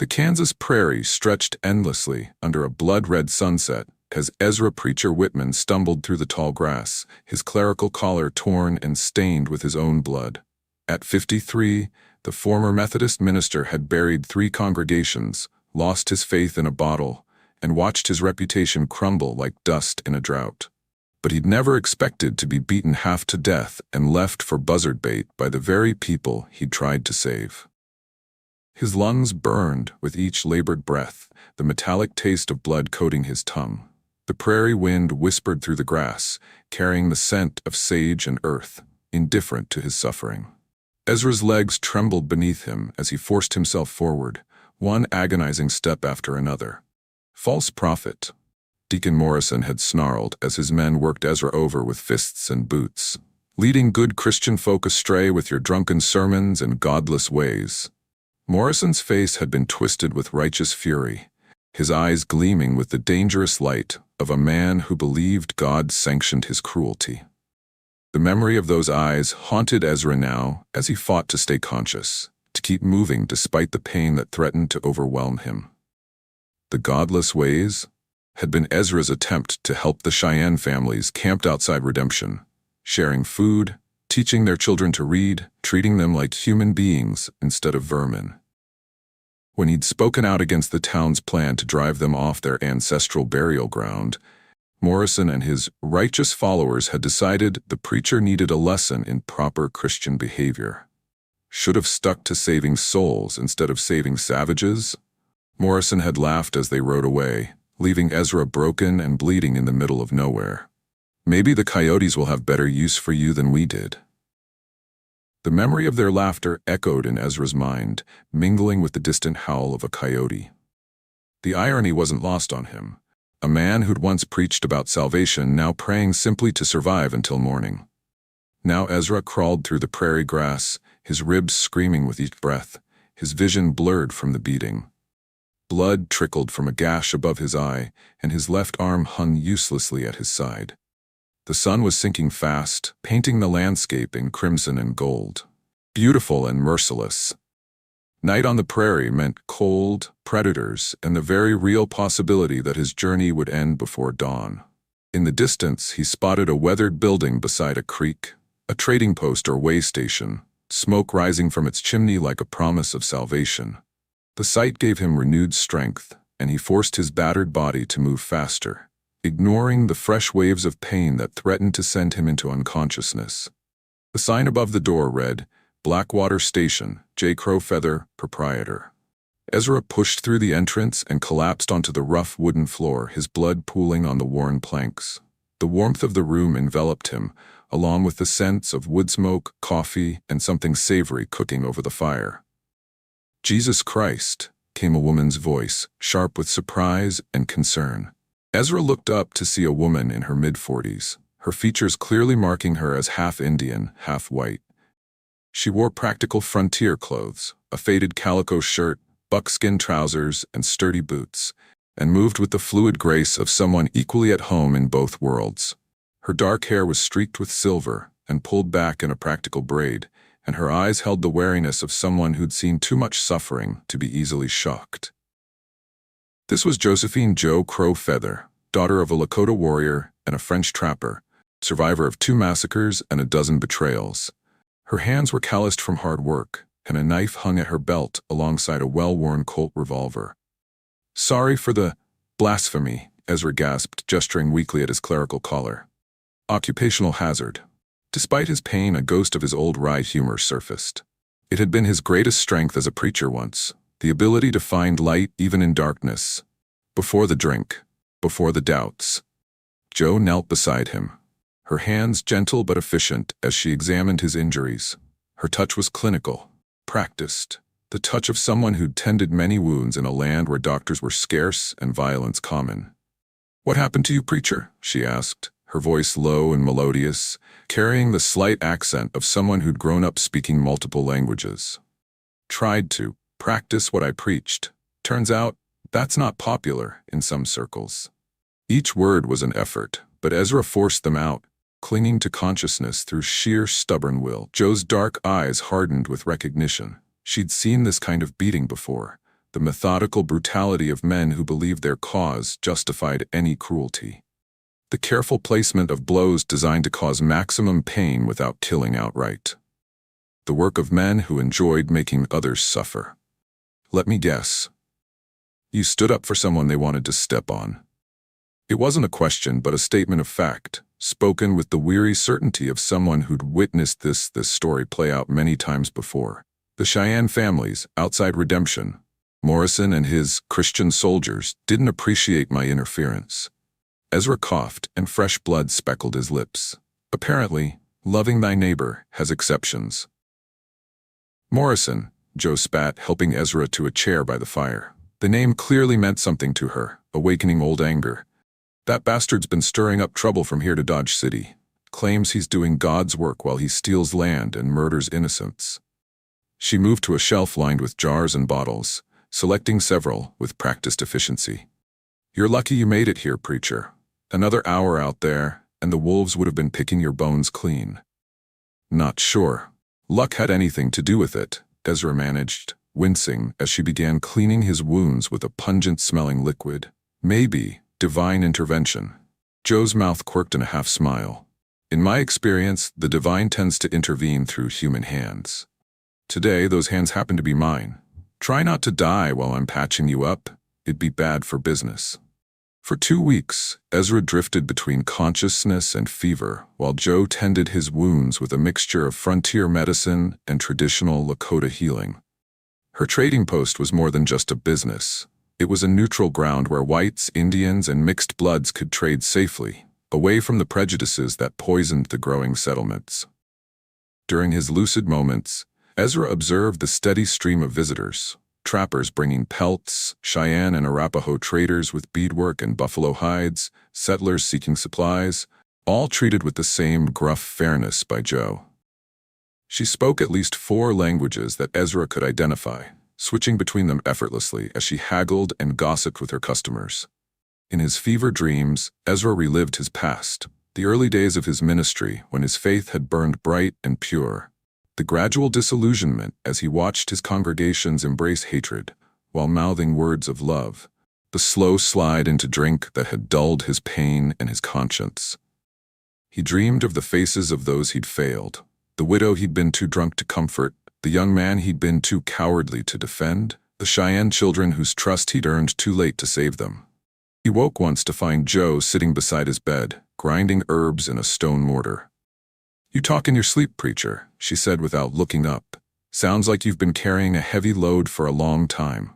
The Kansas prairie stretched endlessly under a blood-red sunset as Ezra preacher Whitman stumbled through the tall grass, his clerical collar torn and stained with his own blood. At 53, the former Methodist minister had buried 3 congregations, lost his faith in a bottle, and watched his reputation crumble like dust in a drought. But he'd never expected to be beaten half to death and left for buzzard bait by the very people he'd tried to save. His lungs burned with each labored breath, the metallic taste of blood coating his tongue. The prairie wind whispered through the grass, carrying the scent of sage and earth, indifferent to his suffering. Ezra's legs trembled beneath him as he forced himself forward, one agonizing step after another. False prophet, Deacon Morrison had snarled as his men worked Ezra over with fists and boots, leading good Christian folk astray with your drunken sermons and godless ways. Morrison's face had been twisted with righteous fury, his eyes gleaming with the dangerous light of a man who believed God sanctioned his cruelty. The memory of those eyes haunted Ezra now as he fought to stay conscious, to keep moving despite the pain that threatened to overwhelm him. The godless ways had been Ezra's attempt to help the Cheyenne families camped outside Redemption, sharing food, teaching their children to read, treating them like human beings instead of vermin. When he'd spoken out against the town's plan to drive them off their ancestral burial ground, Morrison and his righteous followers had decided the preacher needed a lesson in proper Christian behavior. Should have stuck to saving souls instead of saving savages? Morrison had laughed as they rode away, leaving Ezra broken and bleeding in the middle of nowhere. Maybe the coyotes will have better use for you than we did. The memory of their laughter echoed in Ezra's mind, mingling with the distant howl of a coyote. The irony wasn't lost on him. A man who'd once preached about salvation now praying simply to survive until morning. Now Ezra crawled through the prairie grass, his ribs screaming with each breath, his vision blurred from the beating. Blood trickled from a gash above his eye, and his left arm hung uselessly at his side. The sun was sinking fast, painting the landscape in crimson and gold. Beautiful and merciless. Night on the prairie meant cold, predators, and the very real possibility that his journey would end before dawn. In the distance, he spotted a weathered building beside a creek, a trading post or way station, smoke rising from its chimney like a promise of salvation. The sight gave him renewed strength, and he forced his battered body to move faster, ignoring the fresh waves of pain that threatened to send him into unconsciousness. The sign above the door read, Blackwater Station, J. Crowfeather, Proprietor. Ezra pushed through the entrance and collapsed onto the rough wooden floor, his blood pooling on the worn planks. The warmth of the room enveloped him, along with the scents of wood smoke, coffee, and something savory cooking over the fire. Jesus Christ, came a woman's voice, sharp with surprise and concern. Ezra looked up to see a woman in her mid-40s, her features clearly marking her as half Indian, half white. She wore practical frontier clothes, a faded calico shirt, buckskin trousers, and sturdy boots, and moved with the fluid grace of someone equally at home in both worlds. Her dark hair was streaked with silver and pulled back in a practical braid, and her eyes held the wariness of someone who'd seen too much suffering to be easily shocked. This was Josephine "Joe" Crowfeather, daughter of a Lakota warrior and a French trapper, survivor of 2 massacres and a dozen betrayals. Her hands were calloused from hard work, and a knife hung at her belt alongside a well-worn Colt revolver. "Sorry for the blasphemy," Ezra gasped, gesturing weakly at his clerical collar. Occupational hazard. Despite his pain, a ghost of his old wry humor surfaced. It had been his greatest strength as a preacher once, the ability to find light even in darkness. Before the drink, before the doubts. Joe knelt beside him, her hands gentle but efficient as she examined his injuries. Her touch was clinical, practiced, the touch of someone who'd tended many wounds in a land where doctors were scarce and violence common. "What happened to you, preacher?" she asked, her voice low and melodious, carrying the slight accent of someone who'd grown up speaking multiple languages. "Tried to practice what I preached. Turns out, that's not popular in some circles." Each word was an effort, but Ezra forced them out, clinging to consciousness through sheer stubborn will. Joe's dark eyes hardened with recognition. She'd seen this kind of beating before, the methodical brutality of men who believed their cause justified any cruelty. The careful placement of blows designed to cause maximum pain without killing outright. The work of men who enjoyed making others suffer. Let me guess. You stood up for someone they wanted to step on. It wasn't a question but a statement of fact, spoken with the weary certainty of someone who'd witnessed this story play out many times before. The Cheyenne families, outside redemption, Morrison and his Christian soldiers, didn't appreciate my interference. Ezra coughed and fresh blood speckled his lips. Apparently, loving thy neighbor has exceptions. Morrison, Joe spat, helping Ezra to a chair by the fire. The name clearly meant something to her, awakening old anger. That bastard's been stirring up trouble from here to Dodge City. Claims he's doing God's work while he steals land and murders innocents. She moved to a shelf lined with jars and bottles, selecting several with practiced efficiency. You're lucky you made it here, preacher. Another hour out there, and the wolves would have been picking your bones clean. Not sure luck had anything to do with it, Ezra managed, wincing as she began cleaning his wounds with a pungent-smelling liquid. Maybe divine intervention. Joe's mouth quirked in a half-smile. In my experience, the divine tends to intervene through human hands. Today, those hands happen to be mine. Try not to die while I'm patching you up. It'd be bad for business. For 2 weeks, Ezra drifted between consciousness and fever, while Joe tended his wounds with a mixture of frontier medicine and traditional Lakota healing. Her trading post was more than just a business. It was a neutral ground where whites, Indians, and mixed bloods could trade safely, away from the prejudices that poisoned the growing settlements. During his lucid moments, Ezra observed the steady stream of visitors. Trappers bringing pelts, Cheyenne and Arapaho traders with beadwork and buffalo hides, settlers seeking supplies, all treated with the same gruff fairness by Joe. She spoke at least 4 languages that Ezra could identify, switching between them effortlessly as she haggled and gossiped with her customers. In his fever dreams, Ezra relived his past, the early days of his ministry when his faith had burned bright and pure. The gradual disillusionment as he watched his congregations embrace hatred while mouthing words of love. The slow slide into drink that had dulled his pain and his conscience. He dreamed of the faces of those he'd failed, the widow he'd been too drunk to comfort, the young man he'd been too cowardly to defend, the Cheyenne children whose trust he'd earned too late to save them. He woke once to find Joe sitting beside his bed, grinding herbs in a stone mortar. "You talk in your sleep, preacher," she said without looking up. "Sounds like you've been carrying a heavy load for a long time."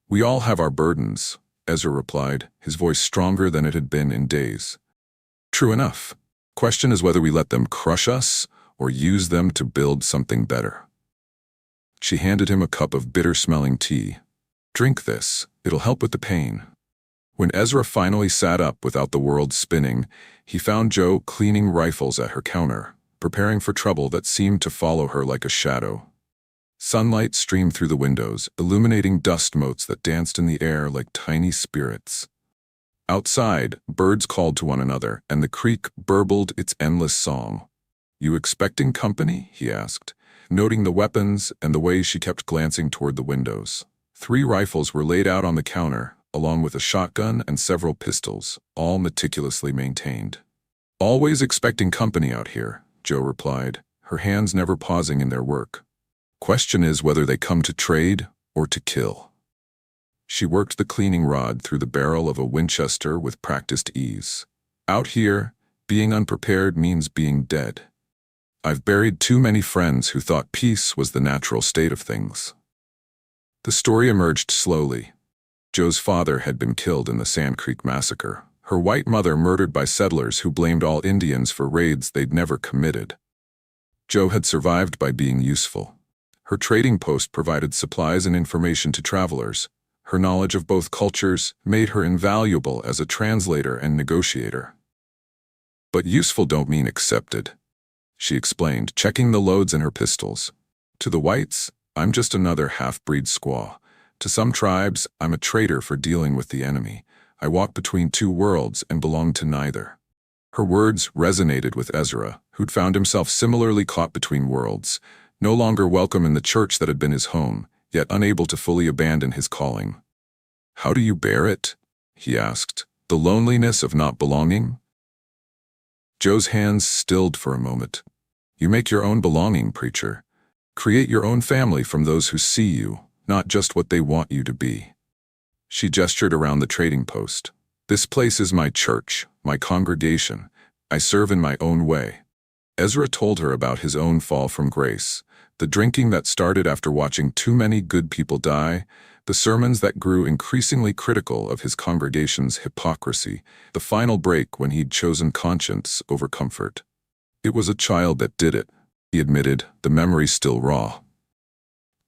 "We all have our burdens," Ezra replied, his voice stronger than it had been in days. "True enough. Question is whether we let them crush us or use them to build something better." She handed him a cup of bitter-smelling tea. "Drink this. It'll help with the pain." When Ezra finally sat up without the world spinning, he found Joe cleaning rifles at her counter, preparing for trouble that seemed to follow her like a shadow. Sunlight streamed through the windows, illuminating dust motes that danced in the air like tiny spirits. Outside, birds called to one another, and the creek burbled its endless song. "You expecting company?" he asked, noting the weapons and the way she kept glancing toward the windows. 3 rifles were laid out on the counter, along with a shotgun and several pistols, all meticulously maintained. "Always expecting company out here," Joe replied, her hands never pausing in their work. "Question is whether they come to trade or to kill." She worked the cleaning rod through the barrel of a Winchester with practiced ease. "Out here, being unprepared means being dead. I've buried too many friends who thought peace was the natural state of things." The story emerged slowly. Joe's father had been killed in the Sand Creek massacre, her white mother murdered by settlers who blamed all Indians for raids they'd never committed. Joe had survived by being useful. Her trading post provided supplies and information to travelers. Her knowledge of both cultures made her invaluable as a translator and negotiator. "But useful don't mean accepted," she explained, checking the loads in her pistols. "To the whites, I'm just another half-breed squaw. To some tribes, I'm a traitor for dealing with the enemy. I walk between 2 worlds and belong to neither." Her words resonated with Ezra, who'd found himself similarly caught between worlds, no longer welcome in the church that had been his home, yet unable to fully abandon his calling. "How do you bear it?" he asked. "The loneliness of not belonging?" Joe's hands stilled for a moment. "You make your own belonging, preacher. Create your own family from those who see you, not just what they want you to be." She gestured around the trading post. "This place is my church, my congregation. I serve in my own way." Ezra told her about his own fall from grace, the drinking that started after watching too many good people die, the sermons that grew increasingly critical of his congregation's hypocrisy, the final break when he'd chosen conscience over comfort. "It was a child that did it," he admitted, the memory still raw.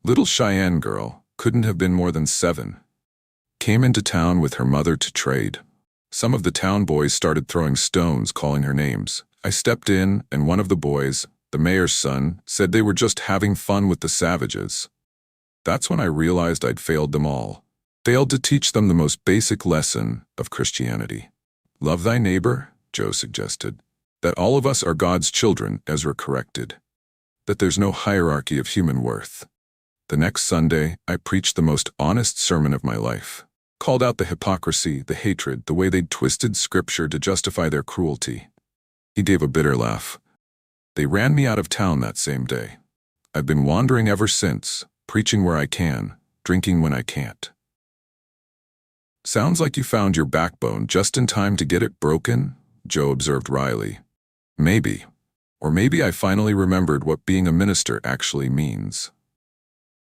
Little Cheyenne girl, couldn't have been more than 7. Came into town with her mother to trade. Some of the town boys started throwing stones, calling her names. I stepped in, and one of the boys, the mayor's son, said they were just having fun with the savages. That's when I realized I'd failed them all. Failed to teach them the most basic lesson of Christianity. "Love thy neighbor," Joe suggested. "That all of us are God's children," Ezra corrected. "That there's no hierarchy of human worth." The next Sunday, I preached the most honest sermon of my life. Called out the hypocrisy, the hatred, the way they'd twisted scripture to justify their cruelty. He gave a bitter laugh. "They ran me out of town that same day. I've been wandering ever since, preaching where I can, drinking when I can't." "Sounds like you found your backbone just in time to get it broken," Joe observed wryly. "Maybe. Or maybe I finally remembered what being a minister actually means."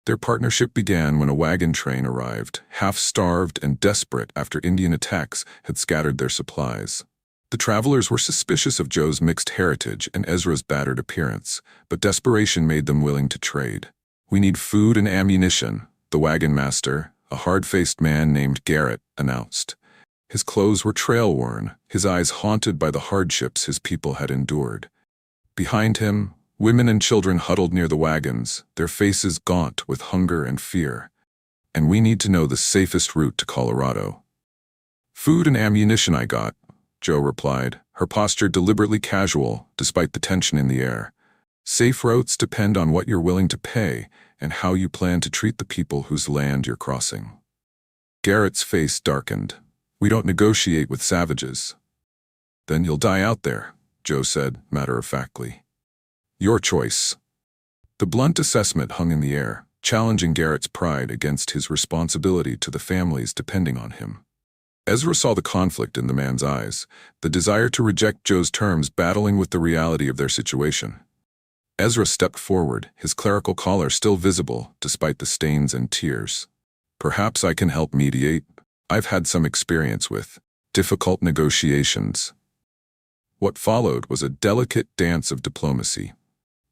Their partnership began when a wagon train arrived, half-starved and desperate after Indian attacks had scattered their supplies. The travelers were suspicious of Joe's mixed heritage and Ezra's battered appearance, but desperation made them willing to trade. "We need food and ammunition," the wagon master, a hard-faced man named Garrett, announced. His clothes were trail-worn, his eyes haunted by the hardships his people had endured. Behind him, women and children huddled near the wagons, their faces gaunt with hunger and fear. "And we need to know the safest route to Colorado." "Food and ammunition I got," Joe replied, her posture deliberately casual despite the tension in the air. "Safe routes depend on what you're willing to pay and how you plan to treat the people whose land you're crossing." Garrett's face darkened. "We don't negotiate with savages." "Then you'll die out there," Joe said, matter-of-factly. "Your choice." The blunt assessment hung in the air, challenging Garrett's pride against his responsibility to the families depending on him. Ezra saw the conflict in the man's eyes, the desire to reject Joe's terms battling with the reality of their situation. Ezra stepped forward, his clerical collar still visible despite the stains and tears. "Perhaps I can help mediate. I've had some experience with difficult negotiations." What followed was a delicate dance of diplomacy.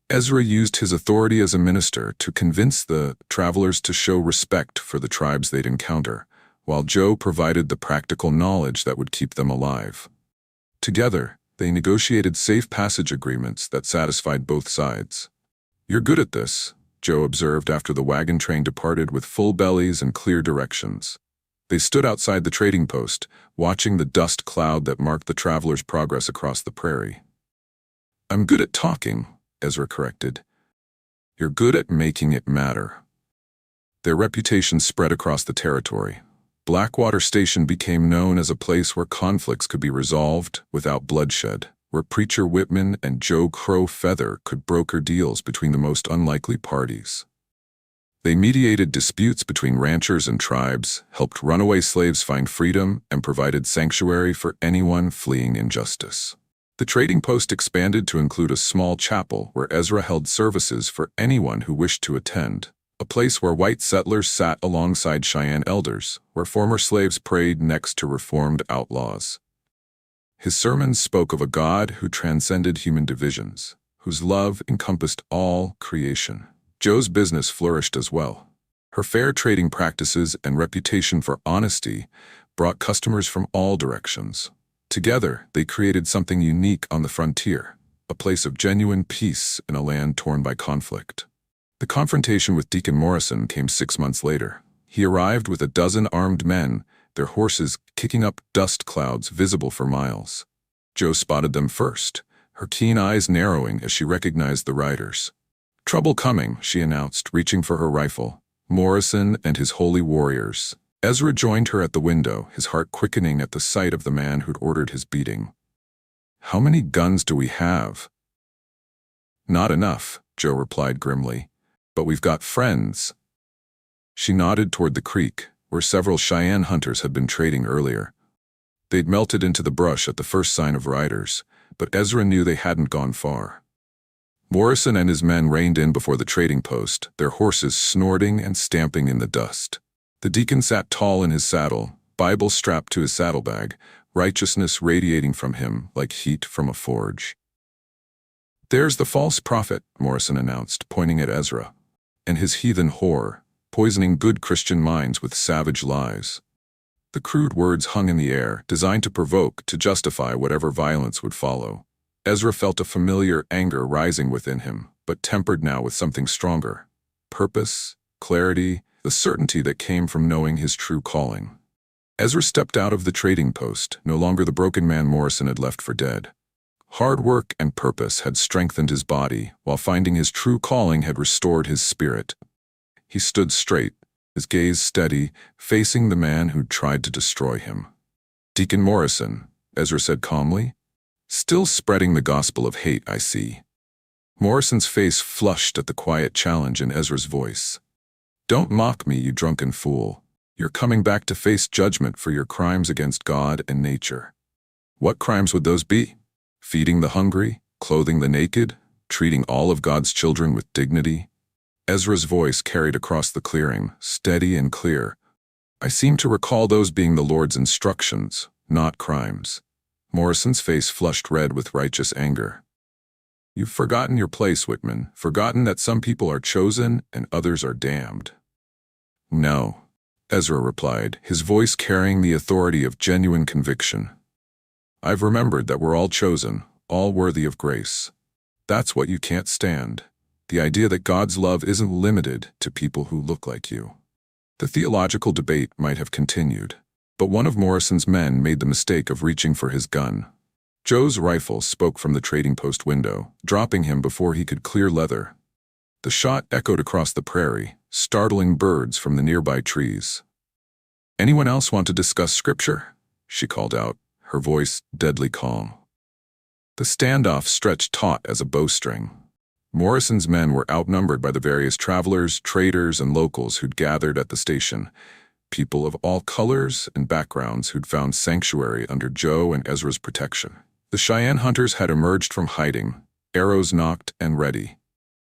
Ezra used his authority as a minister to convince the travelers to show respect for the tribes they'd encounter, while Joe provided the practical knowledge that would keep them alive. Together, they negotiated safe passage agreements that satisfied both sides. "You're good at this," Joe observed after the wagon train departed with full bellies and clear directions. They stood outside the trading post, watching the dust cloud that marked the travelers' progress across the prairie. "I'm good at talking," Ezra corrected. "You're good at making it matter." Their reputation spread across the territory. Blackwater Station became known as a place where conflicts could be resolved without bloodshed, where Preacher Whitman and Joe Crow Feather could broker deals between the most unlikely parties. They mediated disputes between ranchers and tribes, helped runaway slaves find freedom, and provided sanctuary for anyone fleeing injustice. The trading post expanded to include a small chapel where Ezra held services for anyone who wished to attend, a place where white settlers sat alongside Cheyenne elders, where former slaves prayed next to reformed outlaws. His sermons spoke of a God who transcended human divisions, whose love encompassed all creation. Joe's business flourished as well. Her fair trading practices and reputation for honesty brought customers from all directions. Together, they created something unique on the frontier, a place of genuine peace in a land torn by conflict. The confrontation with Deacon Morrison came 6 months later. He arrived with a dozen armed men, their horses kicking up dust clouds visible for miles. Joe spotted them first, her keen eyes narrowing as she recognized the riders. "Trouble coming," she announced, reaching for her rifle. Morrison and his holy warriors. Ezra joined her at the window, his heart quickening at the sight of the man who'd ordered his beating. "How many guns do we have?" "Not enough," Joe replied grimly. "But we've got friends." She nodded toward the creek, where several Cheyenne hunters had been trading earlier. They'd melted into the brush at the first sign of riders, but Ezra knew they hadn't gone far. Morrison and his men reined in before the trading post, their horses snorting and stamping in the dust. The deacon sat tall in his saddle, Bible strapped to his saddlebag, righteousness radiating from him like heat from a forge. "There's the false prophet," Morrison announced, pointing at Ezra, "and his heathen whore, poisoning good Christian minds with savage lies." The crude words hung in the air, designed to provoke, to justify whatever violence would follow. Ezra felt a familiar anger rising within him, but tempered now with something stronger. Purpose, clarity, the certainty that came from knowing his true calling. Ezra stepped out of the trading post, no longer the broken man Morrison had left for dead. Hard work and purpose had strengthened his body, while finding his true calling had restored his spirit. He stood straight, his gaze steady, facing the man who'd tried to destroy him. "Deacon Morrison," Ezra said calmly. "Still spreading the gospel of hate, I see." Morrison's face flushed at the quiet challenge in Ezra's voice. "Don't mock me, you drunken fool. You're coming back to face judgment for your crimes against God and nature." "What crimes would those be? Feeding the hungry, clothing the naked, treating all of God's children with dignity?" Ezra's voice carried across the clearing, steady and clear. "I seem to recall those being the Lord's instructions, not crimes." Morrison's face flushed red with righteous anger. "You've forgotten your place, Whitman, forgotten that some people are chosen and others are damned." "No," Ezra replied, his voice carrying the authority of genuine conviction. "I've remembered that we're all chosen, all worthy of grace. That's what you can't stand. The idea that God's love isn't limited to people who look like you." The theological debate might have continued, but one of Morrison's men made the mistake of reaching for his gun. Joe's rifle spoke from the trading post window, dropping him before he could clear leather. The shot echoed across the prairie, startling birds from the nearby trees. "Anyone else want to discuss scripture?" she called out, her voice deadly calm. The standoff stretched taut as a bowstring. Morrison's men were outnumbered by the various travelers, traders, and locals who'd gathered at the station, people of all colors and backgrounds who'd found sanctuary under Joe and Ezra's protection. The Cheyenne hunters had emerged from hiding, arrows nocked and ready.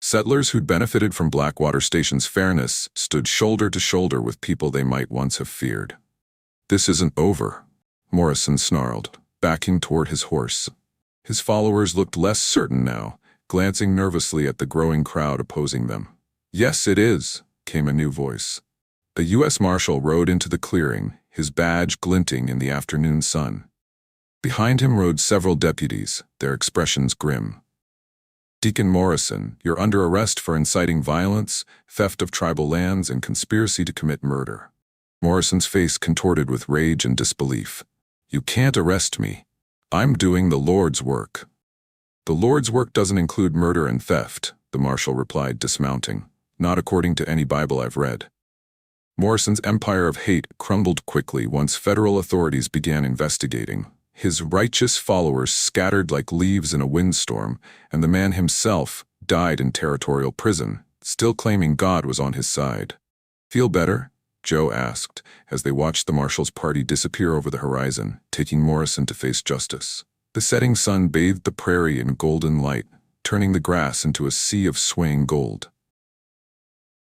Settlers who'd benefited from Blackwater Station's fairness stood shoulder to shoulder with people they might once have feared. "This isn't over," Morrison snarled, backing toward his horse. His followers looked less certain now, glancing nervously at the growing crowd opposing them. "Yes, it is," came a new voice. A U.S. Marshal rode into the clearing, his badge glinting in the afternoon sun. Behind him rode several deputies, their expressions grim. "Deacon Morrison, you're under arrest for inciting violence, theft of tribal lands, and conspiracy to commit murder." Morrison's face contorted with rage and disbelief. "You can't arrest me. I'm doing the Lord's work." "The Lord's work doesn't include murder and theft," the marshal replied, dismounting. "Not according to any Bible I've read." Morrison's empire of hate crumbled quickly once federal authorities began investigating. His righteous followers scattered like leaves in a windstorm, and the man himself died in territorial prison, still claiming God was on his side. "Feel better?" Joe asked, as they watched the marshal's party disappear over the horizon, taking Morrison to face justice. The setting sun bathed the prairie in golden light, turning the grass into a sea of swaying gold.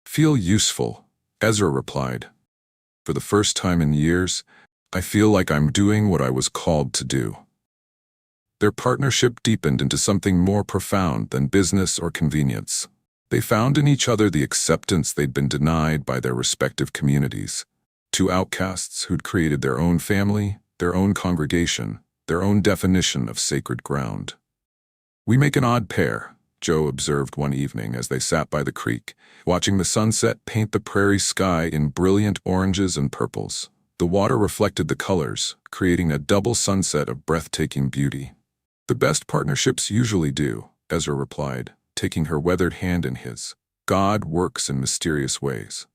"Feel useful," Ezra replied. "For the first time in years, I feel like I'm doing what I was called to do." Their partnership deepened into something more profound than business or convenience. They found in each other the acceptance they'd been denied by their respective communities. Two outcasts who'd created their own family, their own congregation, their own definition of sacred ground. "We make an odd pair," Joe observed one evening as they sat by the creek, watching the sunset paint the prairie sky in brilliant oranges and purples. The water reflected the colors, creating a double sunset of breathtaking beauty. "The best partnerships usually do," Ezra replied, taking her weathered hand in his. "God works in mysterious ways."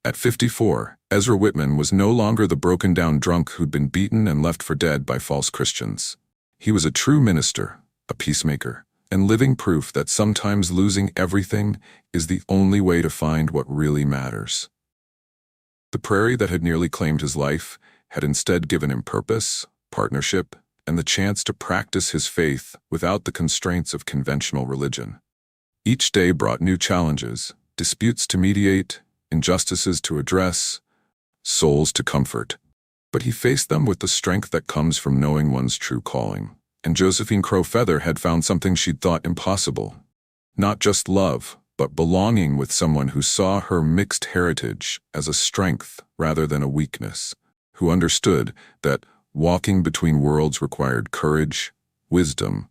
At 54, Ezra Whitman was no longer the broken-down drunk who'd been beaten and left for dead by false Christians. He was a true minister, a peacemaker, and living proof that sometimes losing everything is the only way to find what really matters. The prairie that had nearly claimed his life had instead given him purpose, partnership, and the chance to practice his faith without the constraints of conventional religion. Each day brought new challenges, disputes to mediate, injustices to address, souls to comfort. But he faced them with the strength that comes from knowing one's true calling. And Josephine Crowfeather had found something she'd thought impossible. Not just love, but belonging with someone who saw her mixed heritage as a strength rather than a weakness, who understood that walking between worlds required courage, wisdom,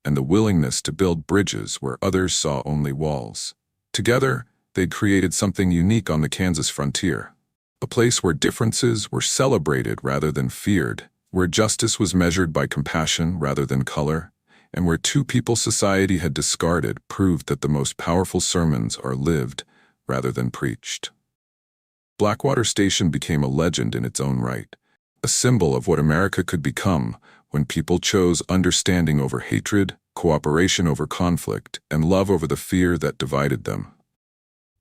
and the willingness to build bridges where others saw only walls. Together, they'd created something unique on the Kansas frontier, a place where differences were celebrated rather than feared, where justice was measured by compassion rather than color, and where two-people society had discarded proved that the most powerful sermons are lived rather than preached. Blackwater Station became a legend in its own right, a symbol of what America could become when people chose understanding over hatred, cooperation over conflict, and love over the fear that divided them.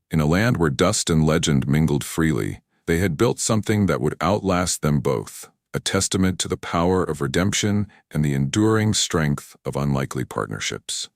In a land where dust and legend mingled freely, they had built something that would outlast them both, a testament to the power of redemption and the enduring strength of unlikely partnerships.